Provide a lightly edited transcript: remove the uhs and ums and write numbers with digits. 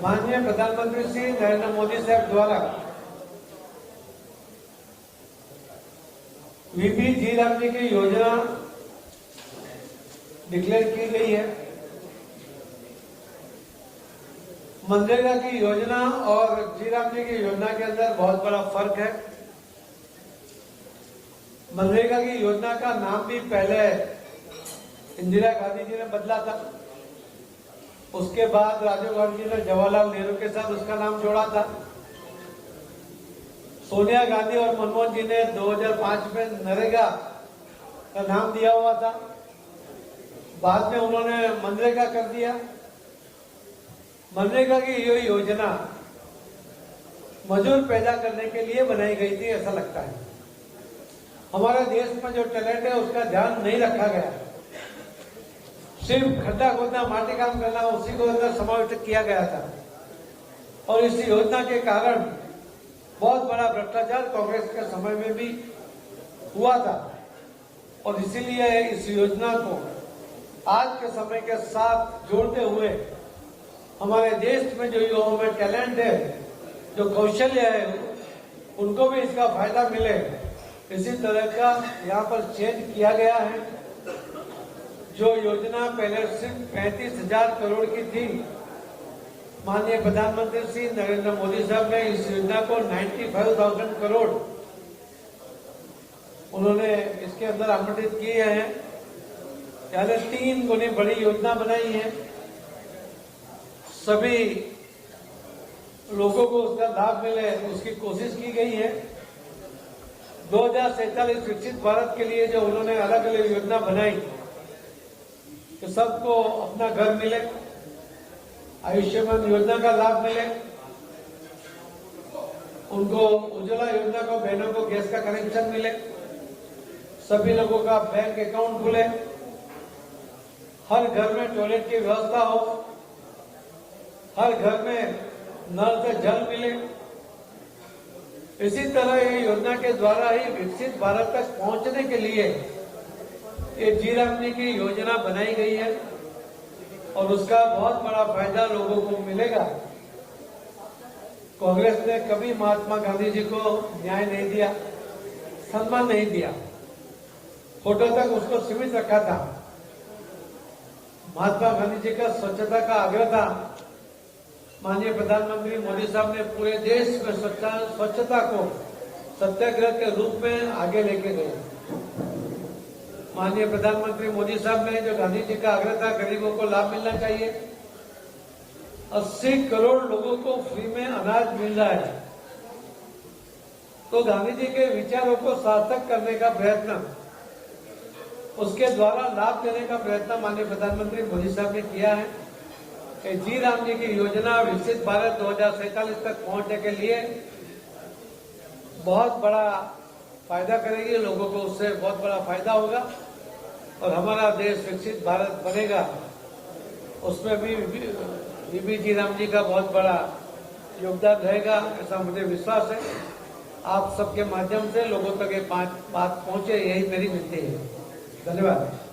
माननीय प्रधानमंत्री श्री नरेंद्र मोदी साहब द्वारा वीपी जी राम जी की योजना डिक्लेयर की गई है। मनरेगा की योजना और जी राम जी की योजना के अंदर बहुत बड़ा फर्क है। मनरेगा की योजना का नाम भी पहले इंदिरा गांधी जी ने बदला था, उसके बाद राजीव गांधी जी ने जवाहरलाल नेहरू के साथ उसका नाम जोड़ा था। सोनिया गांधी और मनमोहन जी ने 2005 में नरेगा का नाम दिया हुआ था, बाद में उन्होंने मनरेगा कर दिया। मनरेगा की ये योजना मजदूर पैदा करने के लिए बनाई गई थी, ऐसा लगता है। हमारे देश में जो टैलेंट है उसका ध्यान नहीं रखा गया, सिर्फ खड्डा खोदना, माटी काम करना, उसी को अंदर समाविष्ट किया गया था। और इस योजना के कारण बहुत बड़ा भ्रष्टाचार कांग्रेस के समय में भी हुआ था, और इसीलिए इस योजना को आज के समय के साथ जोड़ते हुए हमारे देश में जो युवाओं में टैलेंट है, जो कौशल्य है, उनको भी इसका फायदा मिले, इसी तरह का यहाँ पर चेंज किया गया है। जो योजना पहले सिर्फ 35,000 करोड़ की थी, माननीय प्रधानमंत्री श्री नरेंद्र मोदी साहब ने इस योजना को 95,000 करोड़ उन्होंने इसके अंदर आवंटित किए हैं। यानी 3 गुनी बड़ी योजना बनाई है। सभी लोगों को उसका लाभ मिले, उसकी कोशिश की गई है। 2047 विकसित भारत के लिए जो उन्होंने अलग अलग योजना बनाई कि सबको अपना घर मिले, आयुष्मान योजना का लाभ मिले, उनको उज्ज्वला योजना को, बहनों को गैस का कनेक्शन मिले, सभी लोगों का बैंक अकाउंट खुले, हर घर में टॉयलेट की व्यवस्था हो, हर घर में नल से जल मिले। इसी तरह ये योजना के द्वारा ही विकसित भारत तक पहुंचने के लिए ये जी राम जी की योजना बनाई गई है, और उसका बहुत बड़ा फायदा लोगों को मिलेगा। कांग्रेस ने कभी महात्मा गांधी जी को न्याय नहीं दिया, सम्मान नहीं दिया, फोटो तक उसको सीमित रखा था। महात्मा गांधी जी का स्वच्छता का आग्रह था। माननीय प्रधानमंत्री मोदी साहब ने पूरे देश में स्वच्छता को सत्याग्रह के रूप में आगे लेके गए। माननीय प्रधानमंत्री मोदी साहब ने जो गांधी जी का आग्रह था, गरीबों को लाभ मिलना चाहिए, 80 करोड़ लोगों को फ्री में अनाज मिल रहा है। तो गांधी जी के विचारों को सार्थक करने का प्रयत्न, उसके द्वारा लाभ देने का प्रयत्न माननीय प्रधानमंत्री मोदी साहब ने किया है कि जी राम जी की योजना विकसित भारत 2047 तक पहुंचने के लिए बहुत बड़ा फायदा करेगी। लोगों को उससे बहुत बड़ा फायदा होगा, और हमारा देश विकसित भारत बनेगा। उसमें भी वीपी जी राम जी का बहुत बड़ा योगदान रहेगा, ऐसा मुझे विश्वास है। आप सबके माध्यम से लोगों तक ये बात पहुंचे, यही मेरी विनती है। धन्यवाद।